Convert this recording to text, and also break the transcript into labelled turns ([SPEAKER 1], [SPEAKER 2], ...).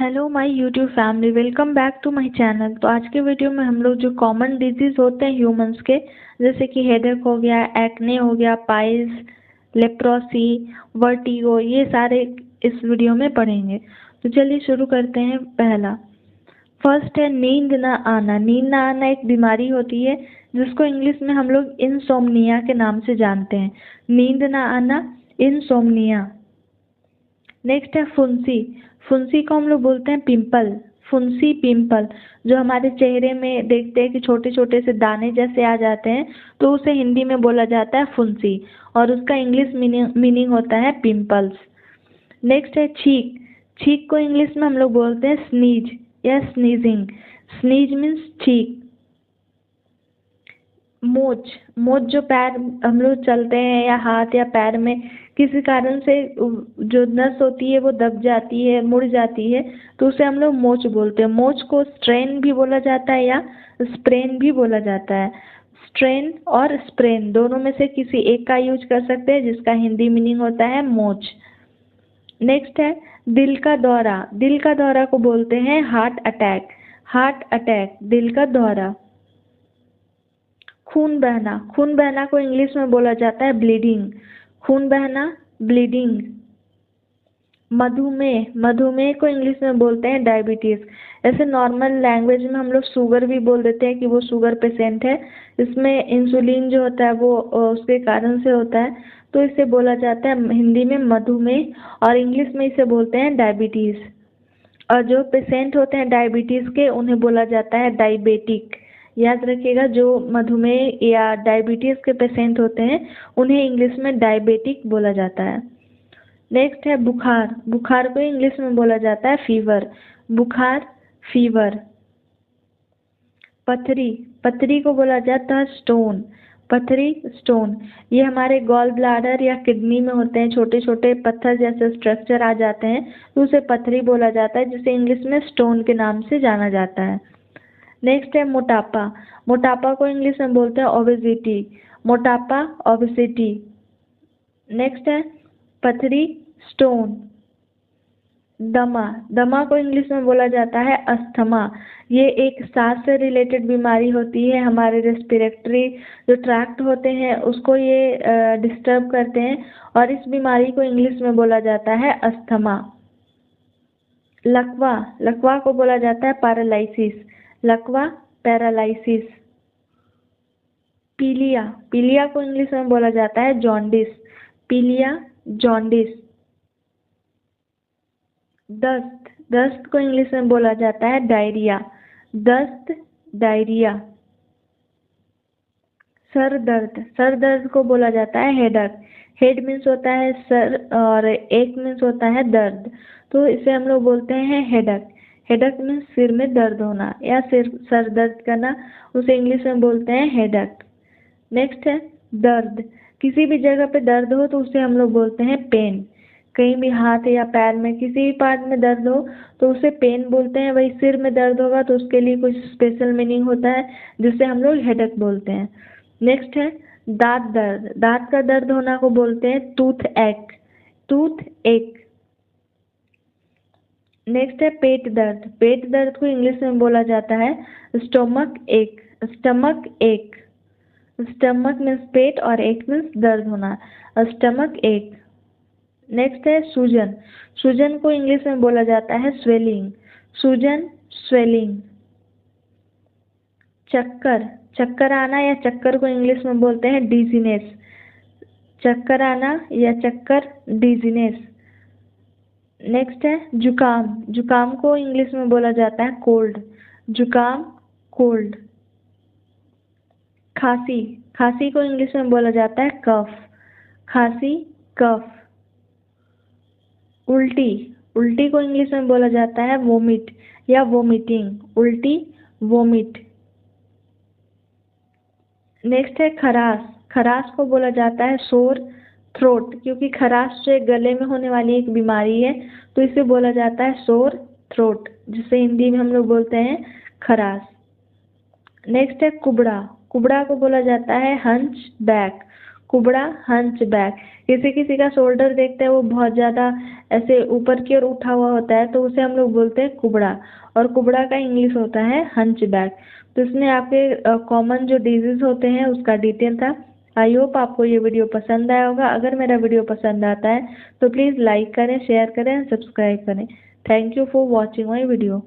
[SPEAKER 1] Hello my YouTube family, welcome back to my channel. तो आज के वीडियो में हम लोग जो कॉमन डिजीज होते हैं ह्यूमंस के, जैसे कि हेडेक हो गया, एक्ने हो गया, पाइल्स, लेप्रोसी, वर्टिगो, ये सारे इस वीडियो में पढ़ेंगे। तो चलिए शुरू करते हैं। पहला फर्स्ट है नींद ना आना। नींद ना आना एक बीमारी होती है जिसको इंग्लिश में हम लोग इंसोम्निया के नाम से जानते हैं। नींद ना आना, इंसोम्निया। नेक्स्ट है फुंसी। फुंसी को हम लोग बोलते हैं पिंपल। फुंसी, पिंपल, जो हमारे चेहरे में देखते हैं कि छोटे छोटे से दाने जैसे आ जाते हैं, तो उसे हिंदी में बोला जाता है फुंसी, और उसका इंग्लिश मीनिंग होता है पिंपल्स। नेक्स्ट है छींक। छींक को इंग्लिश में हम लोग बोलते हैं स्नीज या स्नीजिंग। स्नीज मीन्स छींक। मोच। मोच जो पैर हम लोग चलते हैं या हाथ या पैर में किसी कारण से जो नस होती है वो दब जाती है, मुड़ जाती है, तो उसे हम लोग मोच बोलते हैं। मोच को स्ट्रेन भी बोला जाता है या स्प्रेन भी बोला जाता है। स्ट्रेन और स्प्रेन दोनों में से किसी एक का यूज कर सकते हैं, जिसका हिंदी मीनिंग होता है मोच। नेक्स्ट है दिल का दौरा। दिल का दौरा को बोलते हैं हार्ट अटैक। हार्ट अटैक, दिल का दौरा। खून बहना। खून बहना को इंग्लिश में बोला जाता है ब्लीडिंग। खून बहना, ब्लीडिंग। मधुमेह। मधुमेह को इंग्लिश में बोलते हैं डायबिटीज। ऐसे नॉर्मल लैंग्वेज में हम लोग शुगर भी बोल देते हैं कि वो शुगर पेशेंट है। इसमें इंसुलिन जो होता है वो उसके कारण से होता है, तो इसे बोला जाता है हिंदी में मधुमेह, और इंग्लिश में इसे बोलते हैं डायबिटीज। और जो पेशेंट होते हैं डायबिटीज के, उन्हें बोला जाता है डायबिटिक। याद रखिएगा, जो मधुमेह या डायबिटीज के पेशेंट होते हैं उन्हें इंग्लिश में डायबिटिक बोला जाता है। नेक्स्ट है बुखार। बुखार को इंग्लिश में बोला जाता है फीवर। बुखार, फीवर। पथरी। पथरी को बोला जाता है स्टोन। पथरी, स्टोन। ये हमारे गॉल ब्लाडर या किडनी में होते हैं, छोटे छोटे पत्थर जैसे स्ट्रक्चर आ जाते हैं, तो उसे पथरी बोला जाता है, जिसे इंग्लिश में स्टोन के नाम से जाना जाता है। नेक्स्ट है मोटापा। मोटापा को इंग्लिश में बोलते हैं ओबेसिटी। मोटापा, ओबेसिटी। नेक्स्ट है पथरी, स्टोन। दमा। दमा को इंग्लिश में बोला जाता है अस्थमा। ये एक सांस से रिलेटेड बीमारी होती है। हमारे रेस्पिरेटरी जो ट्रैक्ट होते हैं उसको ये डिस्टर्ब करते हैं, और इस बीमारी को इंग्लिश में बोला जाता है अस्थमा। लकवा। लकवा को बोला जाता है पैरालिसिस। लकवा, पैरालिसिस। पीलिया। पीलिया को इंग्लिश में बोला जाता है जॉन्डिस। पीलिया, जॉन्डिस। दस्त। दस्त को इंग्लिश में बोला जाता है डायरिया। दस्त, डायरिया। सर दर्द। सर दर्द को बोला जाता है हेडक। हेड मीन्स होता है सर, और एक मीन्स होता है दर्द, तो इसे हम लोग बोलते हैं हेडक। हेडक मीन्स सिर में दर्द होना या सर दर्द करना, उसे इंग्लिश में बोलते हैं हेडक। नेक्स्ट है दर्द। किसी भी जगह पे दर्द हो तो उसे हम लोग बोलते हैं पेन। कहीं भी हाथ या पैर में किसी भी पार्ट में दर्द हो तो उसे पेन बोलते हैं। वही सिर में दर्द होगा तो उसके लिए कुछ स्पेशल मीनिंग होता है, जिससे हम लोग हेडक बोलते हैं। नेक्स्ट है दांत दर्द। दांत का दर्द होना को बोलते हैं टूथ एक। टूथ एक। नेक्स्ट है पेट दर्द। पेट दर्द को इंग्लिश में बोला जाता है स्टोमक एक। स्टमक एक। स्टमक मीन्स पेट और एक मीन्स दर्द होना। स्टमक एक। नेक्स्ट है सूजन। सूजन को इंग्लिश में बोला जाता है स्वेलिंग। सूजन, स्वेलिंग। चक्कर। चक्कर आना या चक्कर को इंग्लिश में बोलते हैं डिजीनेस। चक्कर आना या चक्कर, डिजीनेस। नेक्स्ट है जुकाम। जुकाम को इंग्लिश में बोला जाता है कोल्ड। जुकाम, कोल्ड। खांसी। खांसी को इंग्लिश में बोला जाता है कफ। खांसी, कफ। उल्टी। उल्टी को इंग्लिश में बोला जाता है वोमिट या वोमिटिंग। उल्टी, वोमिट। नेक्स्ट है खराश। खराश को बोला जाता है सोर थ्रोट, क्योंकि खराश से गले में होने वाली एक बीमारी है, तो इसे बोला जाता है सोर थ्रोट, जिसे हिंदी में हम लोग बोलते हैं खराश। नेक्स्ट है कुबड़ा। कुबड़ा को बोला जाता है हंच बैक। कुबड़ा, हंच बैक। किसी किसी का शोल्डर देखते हैं वो बहुत ज़्यादा ऐसे ऊपर की ओर उठा हुआ होता है, तो उसे हम लोग बोलते हैं कुबड़ा, और कुबड़ा का इंग्लिश होता है हंचबैक। तो इसमें आपके कॉमन जो डिजीज़ होते हैं उसका डिटेल था। आई होप आपको ये वीडियो पसंद आया होगा। अगर मेरा वीडियो पसंद आता है तो प्लीज़ लाइक करें, शेयर करें, सब्सक्राइब करें। Thank you for watching my video.